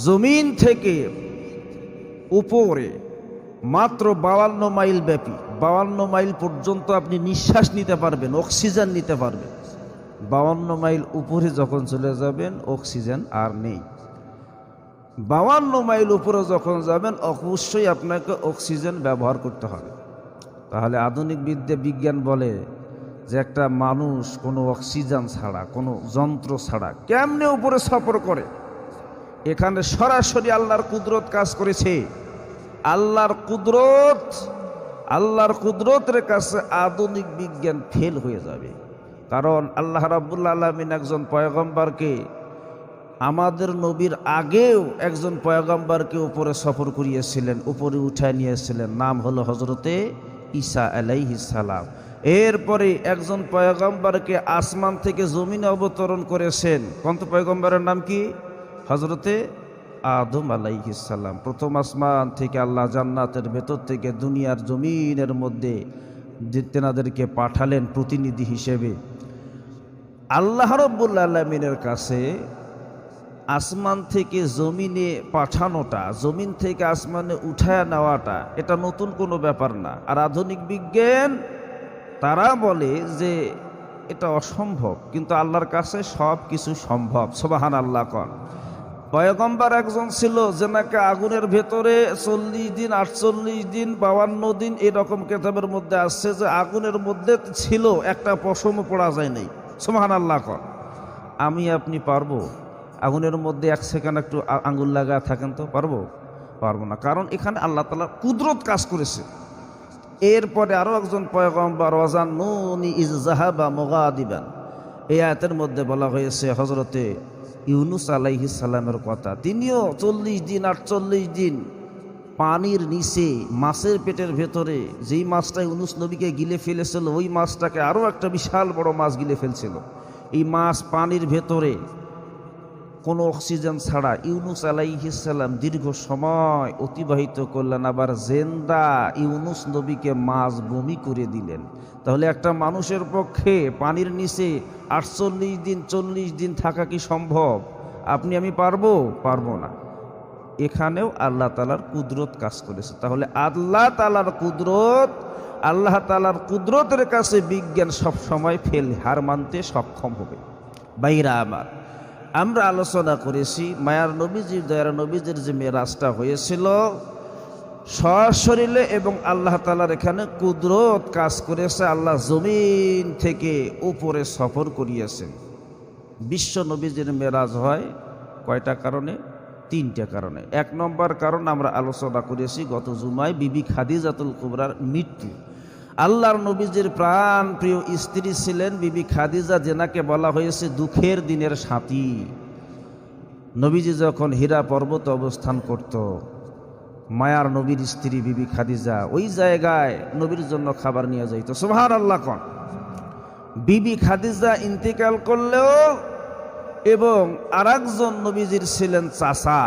জমিন থেকে উপরে মাত্র 52 মাইল ব্যাপী, 52 মাইল পর্যন্ত আপনি নিঃশ্বাস নিতে পারবেন, অক্সিজেন নিতে পারবেন। 52 মাইল উপরে যখন চলে যাবেন অক্সিজেন আর নেই। 52 মাইল উপরে যখন যাবেন অবশ্যই আপনাকে অক্সিজেন ব্যবহার করতে হবে। তাহলে আধুনিক বিজ্ঞান বলে যে একটা মানুষ কোনো অক্সিজেন ছাড়া, কোনো যন্ত্র ছাড়া কেমনে উপরে সফর করে। এখানে সরাসরি আল্লাহর কুদরত কাজ করেছে। আল্লাহর কুদরতের কাছে আধুনিক বিজ্ঞান ফেল হয়ে যাবে। কারণ আল্লাহ রাব্বুল আলামিন একজন পয়গম্বরকে, আমাদের নবীর আগেও একজন পয়গম্বরকে উপরে সফর করিয়েছিলেন, উপরে উঠায় নিয়েছিলেন, নাম হলো হযরতে ঈসা আলাইহিস সালাম। এরপরে একজন পয়গম্বরকে আসমান থেকে জমিনে অবতরণ করেছেন। কোন পয়গম্বরের নাম কি? হযরতে আদম আলাইহিস সালাম। প্রথম আসমান থেকে আল্লাহ জান্নাতের ভেতর থেকে দুনিয়ার জমিনের মধ্যে তেনাদেরকে পাঠালেন প্রতিনিধি হিসেবে। আল্লাহ রাব্বুল আলামিনের কাছে আসমান থেকে জমিনে পাঠানোটা, জমিন থেকে আসমানে উঠায় নেওয়াটা এটা নতুন কোনো ব্যাপার না। আর আধুনিক বিজ্ঞান তারা বলে যে এটা অসম্ভব, কিন্তু আল্লাহর কাছে সব কিছু সম্ভব। সুবহানাল্লাহ। কোন পয়গম্বর একজন ছিল যে নাকি আগুনের ভেতরে 40 দিন, 48 দিন, 52 দিন এরকম কিতাবের মধ্যে আসছে যে আগুনের মধ্যে ছিল, একটা পশমও পড়া যায় নাই। সুবহানাল্লাহ। কোন আমি আপনি পারবো আগুনের মধ্যে 1 সেকেন্ড একটু আঙ্গুল লাগা থাকেন তো পারবো না। কারণ এখানে আল্লাহ তাআলা কুদরত কাজ করেছে। এরপরে আরো একজন পয়গম্বর ওয়াজান্নুনি ইজ যাহাবা মুগাদিবান, এই আয়াতের মধ্যে বলা হয়েছে হযরতে ইউনুস আলাইহিস সালামের কথা। তিনিও 40 দিন 48 দিন পানির নিচে মাছের পেটের ভেতরে, যেই মাছটা ইউনুস নবীকে গিলে ফেলেছিল ওই মাছটাকে আরো একটা বিশাল বড় মাছ গিলে ফেলছিল। এই মাছ পানির ভেতরে কোনো অক্সিজেন ছাড়া ইউনুস আলাইহিস সালাম দীর্ঘ সময় অতিবাহিত করলেন। আবার জেন্দা ইউনুস নবীকে মাছ বমি করে দিলেন। তাহলে একটা মানুষের পক্ষে পানির নিচে 48 দিন 40 দিন থাকা কি সম্ভব? আপনি আমি পারবো না। এখানেও আল্লাহ তাআলার কুদরত কাজ করেছে। তাহলে আল্লাহ তাআলার কুদরতের কাছে বিজ্ঞান সব সময় হার মানতে সক্ষম হবে। ভাইরা আমার, আমরা আলোচনা করেছি মায়ার নবীজির, দয়ার নবীজির যে মেরাজটা হয়েছিল সশরীরে, এবং আল্লাহ তাআলার এখানে কুদরত কাজ করেছে। আল্লাহ জমিন থেকে উপরে সফর করিয়েছেন। বিশ্ব নবীজির মেরাজ হয় কয়টা কারণে? 3টা কারণে। 1 নম্বর কারণ আমরা আলোচনা করেছি গত জুমায়, বিবি খাদিজাতুল কুবরার মৃত্যু। আল্লাহর নবীজির প্রাণ প্রিয় স্ত্রী ছিলেন বিবি খাদিজা, যেনাকে বলা হয়েছে দুঃখের দিনের সাথী। নবীজি যখন হীরা পর্বতে অবস্থান করত, মায়ার নবীর স্ত্রী বিবি খাদিজা ওই জায়গায় নবীর জন্য খাবার নিয়ে যাইত। সুবহানাল্লাহ। কোন বিবি খাদিজা ইন্তেকাল করলেও, এবং আরেকজন নবীজির ছিলেন চাচা,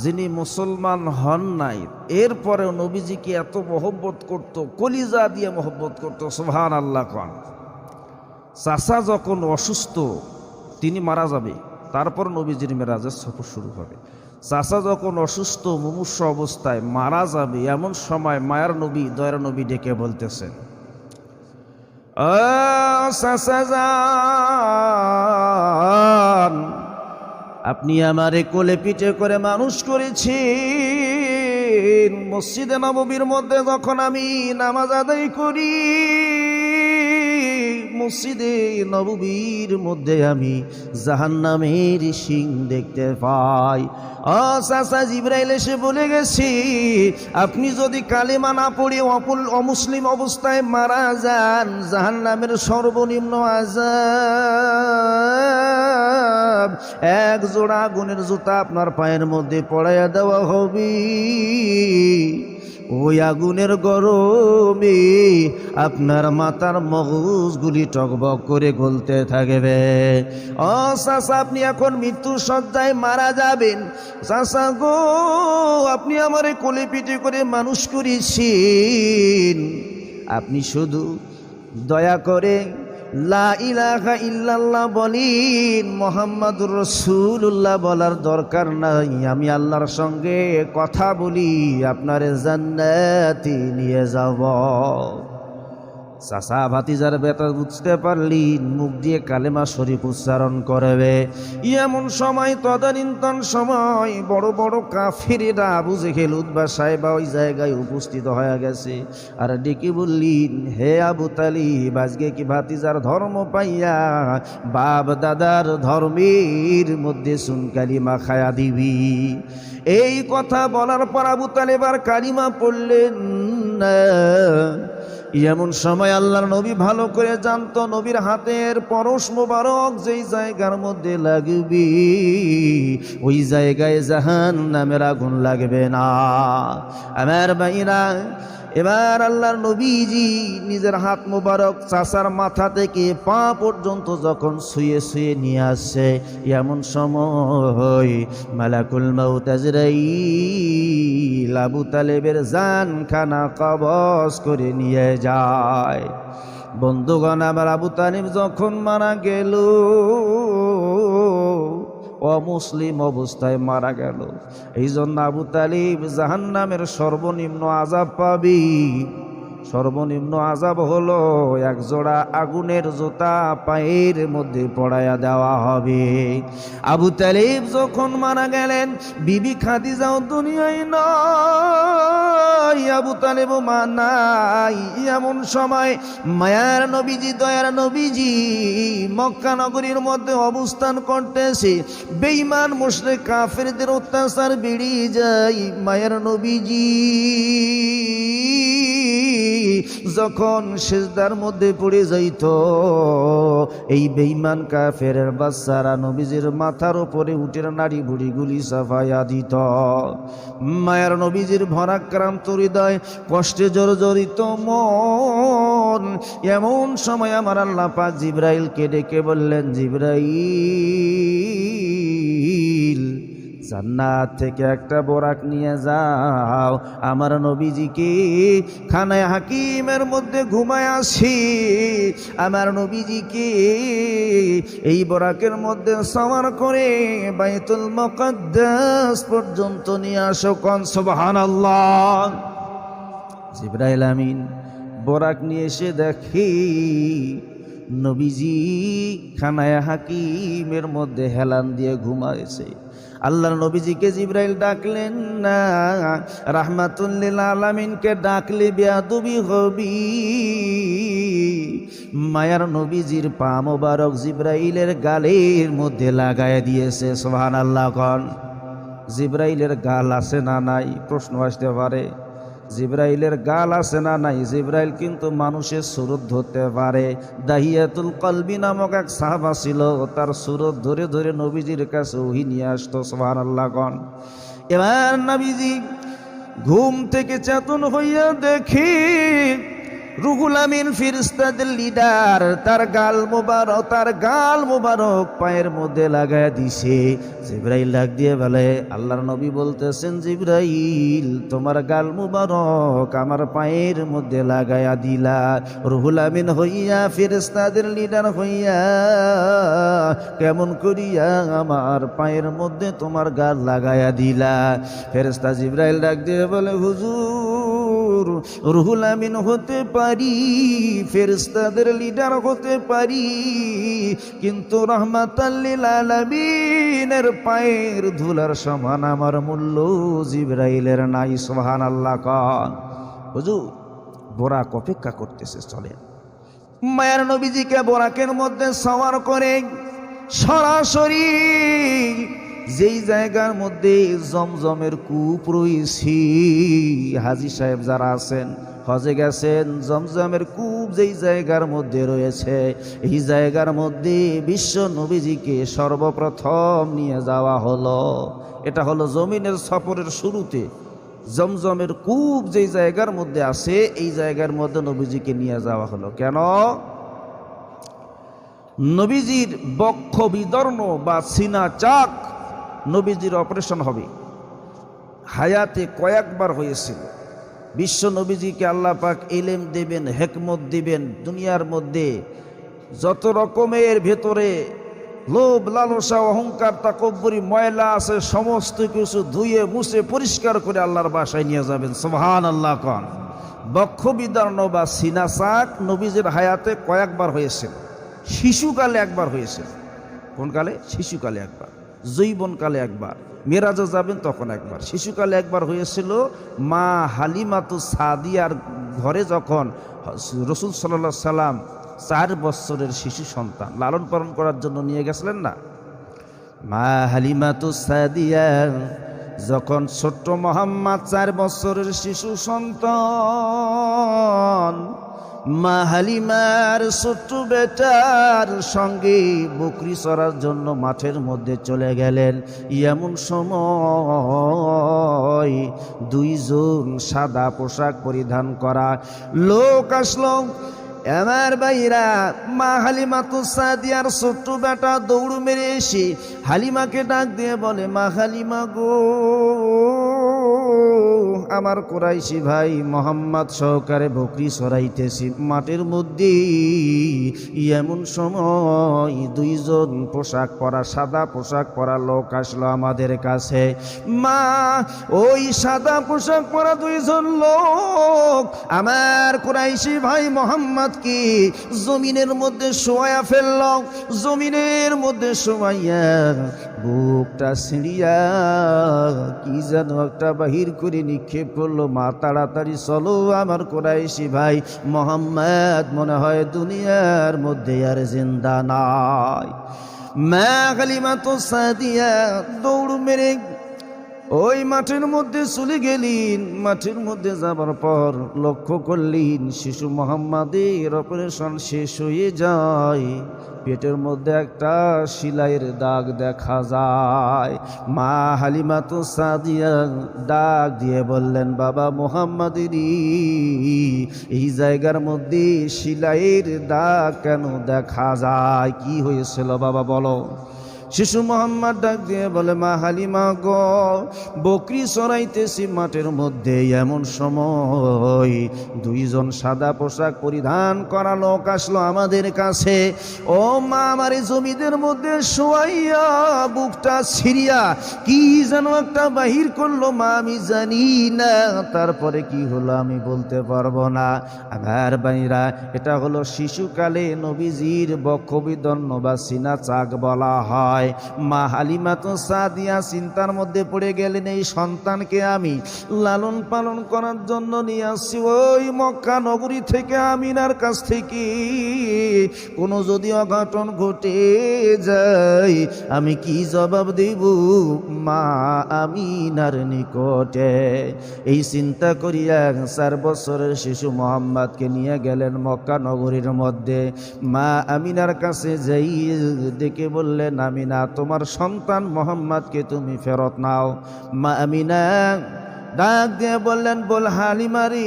যিনি মুসলমান হন নাই, এরপরেও নবীজিকে এত মহব্বত করত, কলিজা দিয়ে মহব্বত করত। সুবহানাল্লাহ। কোন চাচা যখন অসুস্থ, তিনি মারা যাবে, তারপর নবীজির মেরাজের সফর শুরু হবে। চাচা যখন অসুস্থ মুমূর্ষু অবস্থায় মারা যাবে, এমন সময় মায়ার নবী, দয়ার নবী ডেকে বলতেছেন, ও চাচা যান, আপনি আমারে কোলে পিঠে করে মানুষ করেছেন। মসজিদে নববীর মধ্যে যখন আমি নামাজ আদায় করি, মসজিদে নববীর মধ্যে আমি জাহান্নামের সিং দেখতে পাই। ও চাচা, জিবরাইল এসে বলে গেছি, আপনি যদি কালেমা না পড়ে অমুসলিম অবস্থায় মারা যান, জাহান্নামের সর্বনিম্ন আযাব 1 জোড়া আগুনের জুতা আপনার পায়ের মধ্যে পড়াইয়া দেওয়া হবে। ওই আগুনের গরমে আপনার মাথার মগজগুলি টকবক করে গলতে থাকবে। ও চাচা, আপনি এখন মৃত্যুর শয্যায় মারা যাবেন। চাচা গো, আপনি আমারে কোলে পিঠে করে মানুষ করেছেন, আপনি শুধু দয়া করে লা ইলাহা ইল্লাল্লাহ বলেন, মুহাম্মাদুর রাসূলুল্লাহ বলার দরকার নাই, আমি আল্লাহর সঙ্গে কথা বলি, আপনারে জান্নাতে নিয়ে যাব। চাচা ভাতিজার বেটা বুঝতে পারলেন, মুখ দিয়ে কালেমা শরীফ উচ্চারণ করবে। এমন সময়, তদানীন্তন সময় বড় বড় কাফিরেরা আবু জেহেল উতবা সাহেবা ওই জায়গায় উপস্থিত হয়ে গেছে। আর ডেকে বললেন, হে আবু তালিব, আজকে কি ভাতিজার ধর্ম পাইয়া বাপ দাদার ধর্মের মধ্যে সুন কালিমা খায়া দিবি? এই কথা বলার পর আবু তালেব আর কালিমা পড়লেন না। এমন সময় আল্লাহর নবী ভালো করে জানতো, নবীর হাতের পরশ মোবারক যেই জায়গার মধ্যে লাগবে ওই জায়গায় জাহান্নামের আগুন লাগবে না। আমার ভাইরা, এবার আল্লাহর নবীজি নিজের হাত মোবারক চাচার মাথা থেকে পা পর্যন্ত যখন শুয়ে শুয়ে নিয়ে আসছে, এমন সময় মালাকুল মাউত আজরাইল আবু তালেবের জান খানা কবজ করে নিয়ে যায়। বন্ধুগণ, আমার আবু তালিব যখন মারা গেল, অমুসলিম অবস্থায় মারা গেল। এই জন্য আবু তালিব জাহান্নামের সর্বনিম্ন আযাব পাবি। সর্বনিম্ন আযাব হলো এক জোড়া আগুনের জুতা পায়ের মধ্যে পড়ায়া দেওয়া হবে। আবু তালিব যখন মারা গেলেন, বিবি খাদিজাও দুনিয়ায় নাই, আবু তালিবও মা নাই। এমন সময় মায়ার নবীজি, দয়ার নবীজি মক্কা নগরীর মধ্যে অবস্থান করতেছে। বেঈমান মুশরিক কাফেরদের অত্যাচার বেড়ে যায়। মায়ার নবীজি যখন সিজদার মধ্যে পড়ে যাইত, এই বেঈমান কাফেরের বাচ্চারা নবীজির মাথার উপরে উটের নাড়ি বুড়িগুলি সাফাইয়া দিত। মায়ার নবীজির ভরাক্রান্ত হৃদয়, কষ্টে জর্জরিত মন। এমন সময় আমার আল্লাহ পাক জিবরাইলকে ডেকে বললেন, জিবরাইল, জান্নাত থেকে একটা বোরাক নিয়ে যাও, আমার নবীজিকে খানায় হাকিমের মধ্যে ঘুমায় আসি, আমার নবীজিকে এই বোরাকের মধ্যে সওয়ার করে বাইতুল মুকাদ্দাস পর্যন্ত নিয়ে আসো। কোন সুবহানাল্লাহ। জিবরাইল আমিন বোরাক নিয়ে এসে দেখি নবীজি খানায় হাকিমের মধ্যে হেলান দিয়ে ঘুমাইছে। আল্লাহর নবীজিকে জিবরাইল ডাকলেন না, রাহমাতুল লিল আলামিনকে ডাকলে বেয়াদবি হবি। মায়ার নবীজির পা মোবারক জিবরাইলের গালের মধ্যে লাগায় দিয়েছে। সুবহানাল্লাহ। কোন জিবরাইলের গাল আছে না নাই? প্রশ্ন আসতে পারে, জিবরাইলের গাল আছে না নাই? জিবরাইল কিন্তু মানুষের সুরত ধরতে পারে। দাহিয়াতুল কলবি নামক এক সাহাবা ছিল, তার সুরত ধরে ধরে নবীজির কাছে ওহী নিয়ে আসতো। সুবহানাল্লাহ। কোন এবার নবীজি ঘুম থেকে চেতন হইয়া দেখি রুহুল আমিন ফেরেশতাদের লিডার তার গাল মোবারক পায়ের মধ্যে লাগায় দিছে। জিবরাইল ডাক দিয়ে বলে, আল্লাহর নবী বলতেছেন, জিবরাইল তোমার গাল মোবারক আমার পায়ের মধ্যে লাগায়া দিলা। রুহুল আমিন হইয়া ফেরেশতাদের লিডার হইয়া কেমন করিয়া আমার পায়ের মধ্যে তোমার গাল লাগায়া দিলা? ফেরেশতা জিবরাইল ডাক দিয়ে বলে, হুজুর রুহুল আমিন হতে পারি, ফেরেশতাদের লিডার হতে পারি, কিন্তু রাহমাতাল লিল আলামিনের পায়ের ধুলার সমান আমার মূল্য জিবরাইলের নাই। সুবহানাল্লাহ। কোন হুজুর বোরাক অপেক্ষা করতেছে, চলেন। মায়ার নবীজিকে বোরাকের মধ্যে সওয়ার করে সরাসরি যেই জায়গার মধ্যে জমজমের কূপ রয়েছে, হাজী সাহেব যারা আছেন হজে গেছেন, জমজমের কূপ যেই জায়গার মধ্যে রয়েছে, এই জায়গার মধ্যে বিশ্ব নবীজিকে সর্বপ্রথম নিয়ে যাওয়া হলো। এটা হলো জমিনের সফরের শুরুতে জমজমের কূপ যেই জায়গার মধ্যে আছে, এই জায়গার মধ্যে নবীজিকে নিয়ে যাওয়া হলো। কেন? নবীজির বক্ষ বিদর্ণ বা সিনা চাক নবীজির অপারেশন হবে। হায়াতে কয়েকবার হয়েছিল। বিশ্ব নবীজিকে আল্লাহ পাক ইলম দিবেন, হিকমত দিবেন, দুনিয়ার মধ্যে যত রকমের ভেতরে লোভ লালসা অহংকার তাকব্বুরি ময়লা আছে সমস্ত কিছু ধুয়ে মুছে পরিষ্কার করে আল্লাহর বাসায় নিয়ে যাবেন। সুবহানাল্লাহ কন। বক্ষবিদার্ণ বা সিনাসাক নবীজির হায়াতে কয়েকবার হয়েছিল। শিশুকালে একবার হয়েছিল। কোন কালে? শিশুকালে একবার। যৌবনকালে একবার। মেরাজে যাবেন তখন একবার। শিশুকালে একবার হয়েছিল। মা হালিমাতুস সাদিয়ার ঘরে যখন রাসূল সাল্লাল্লাহু আলাইহি সাল্লাম 4 বছরের শিশু সন্তান লালন পালন করার জন্য নিয়ে গেছিলেন না, মা হালিমাতুস সাদিয়া যখন ছোট্ট মোহাম্মদ 4 বছরের শিশু সন্তান মা হালিমার ছোট্ট বেটার সঙ্গে বকরি চড়ার জন্য মাঠের মধ্যে চলে গেলেন। এমন সময় 2 জন সাদা পোশাক পরিধান করা লোক আসলো। আমার ভাইরা, মা হালিমাতুস সাদিয়ার ছোট্ট বেটা দৌড় মেরে এসে হালিমাকে ডাক দিয়ে বলে, মা হালিমা গো, আমার কুরাইশি ভাই মোহাম্মদ সহকারে বকরি চড়াইতেছি মাঠের মধ্যে। এমন সময় 2 জন পোশাক পরা সাদা পোশাক পরা লোক আসলো আমাদের কাছে। মা, ওই সাদা পোশাক পরা 2 জন লোক আমার কুরাইশি ভাই মোহাম্মদ কি জমিনের মধ্যে শোয়া ফেলল। জমিনের মধ্যে শোয়াইয়া বুকটা ছিঁড়িয়া কি যেন একটা বাহির করে নিক্ষেপ করলো। মা, তাড়াতাড়ি চলো, আমার কুরাইশি ভাই মোহাম্মদ মনে হয় দুনিয়ার মধ্যে আর জিন্দা নাই। মা হালিমাতুস সাদিয়া দৌড় মেরে ওই মাঠের মধ্যে চলে গেলেন। মাঠের মধ্যে যাবার পর লক্ষ্য করলেন শিশু মোহাম্মদের অপারেশন শেষ হয়ে যায়। পেটের মধ্যে একটা সেলাইয়ের দাগ দেখা যায়। মা হালিমাতুস সাদিয়া ডাক দিয়ে বললেন, বাবা মোহাম্মদেরই এই জায়গার মধ্যে সেলাইয়ের দাগ কেন দেখা যায়? কি হয়েছিল বাবা বলো? শিশু মোহাম্মদ ডাক দিয়ে বলে, মা হালিমা গো, বকরি চড়াইতেছি মাঠের মধ্যে, এমন সময় 2 জন সাদা পোশাক পরিধান করা লোক আসলো আমাদের কাছে। ও মা, আমার জমিদের মধ্যে শোয়াইয়া বুকটা ছিঁড়িয়া কি যেন একটা বাহির করলো মা, আমি জানি না তারপরে কি হলো আমি বলতে পারবো না। আমার ভাইরা, এটা হলো শিশুকালে নবীজির বক্ষবিদর্ণ বা সিনা চাক বলা হয়। মা হালিমাতুস সাদিয়া চিন্তার মধ্যে পড়ে গেলেন, এই সন্তানকে আমি লালন পালন করার জন্য নিয়ে আসছি ওই মক্কা নগরী থেকে, আমিনার কাছ থেকে। কোনো যদি অঘটন ঘটে যায় আমি কি জবাব দেব মা আমিনার নিকটে? এই চিন্তা করিয়া 4 বছরের শিশু মোহাম্মদকে নিয়ে গেলেন মক্কা নগরীর মধ্যে। মা আমিনার কাছে যাই ডেকে বললেন, আমিনা, তোমার সন্তান মোহাম্মদকে তুমি ফেরত নাও। মা আমিনা ডাক দিয়ে বললেন, বল হালিমারি,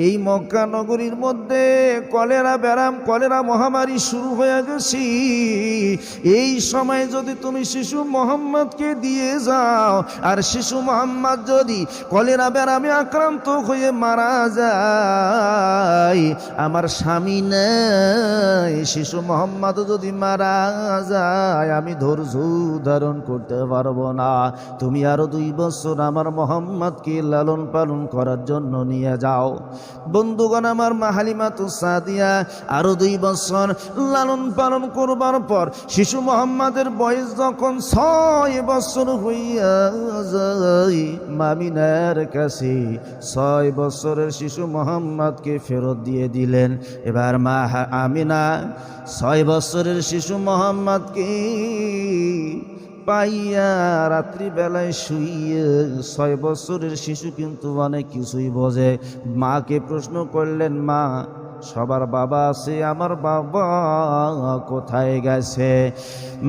এই মক্কা নগরীর মধ্যে কলেরা ব্যারাম, কলেরা মহামারী শুরু হয়ে গেছে। এই সময় যদি তুমি শিশু মোহাম্মদকে দিয়ে যাও আর শিশু মোহাম্মদ যদি কলেরা ব্যারামে আক্রান্ত হয়ে মারা যায়, আমার স্বামী নাই, শিশু মোহাম্মদ যদি মারা যায় আমি ধৈর্য ধারণ করতে পারবো না। তুমি আরো 2 বছর আমার মোহাম্মদকে লালন পালন করার জন্য নিয়ে যাও। বন্ধুগণ, আমার মা হালিমাতুস সাদিয়া আরো 2 বছর লালন পালন করবার পর শিশু মোহাম্মদের বয়স যখন 6 বছর হইয়া যায়, মামিনার কাছে 6 বছরের শিশু মোহাম্মদকে ফেরত দিয়ে দিলেন। এবার মা আমিনা 6 বছরের শিশু মোহাম্মদকে পাইয়া রাত্রিবেলায় শুইয়ে, 6 বছরের শিশু কিন্তু অনেক কিছুই বোঝে, মাকে প্রশ্ন করলেন, মা সবার বাবা আছে, আমার বাবা কোথায় গেছে?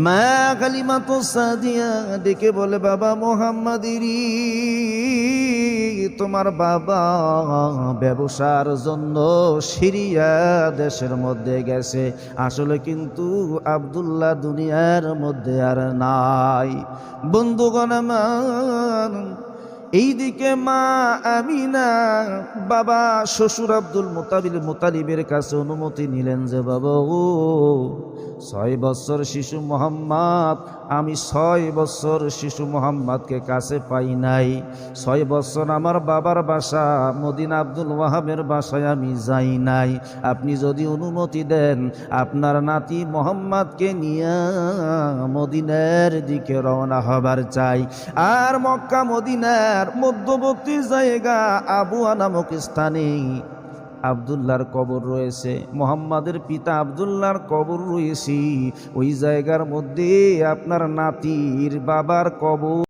মা কালিমাতুস সাদিয়া ডেকে বলে, বাবা মোহাম্মদেরই, তোমার বাবা ব্যবসার জন্য সিরিয়া দেশের মধ্যে গেছে। আসলে কিন্তু আব্দুল্লাহ দুনিয়ার মধ্যে আর নাই। বন্ধুগণ আমার, এইদিকে মা আমিনা বাবা শ্বশুর আব্দুল মুতালিবের কাছে অনুমতি নিলেন যে বাবা ও 6 বছর শিশু মোহাম্মদ, আমি 6 বছর শিশু মোহাম্মদকে কাছে পাই নাই। 6 বছর আমার বাবার বাসা মদিনা আব্দুল ওয়াহাবের বাসায় আমি যাই নাই। আপনি যদি অনুমতি দেন আপনার নাতি মোহাম্মদকে নিয়ে মদিনার দিকে রওনা হবার চাই। আর মক্কা মদিনার মধ্যবর্তী জায়গা আবুয়া নামক স্থানে আব্দুল্লাহর কবর রয়েছে, মোহাম্মদের পিতা আব্দুল্লাহর কবর রয়েছে। ওই জায়গার মধ্যে আপনার নাতির বাবার কবর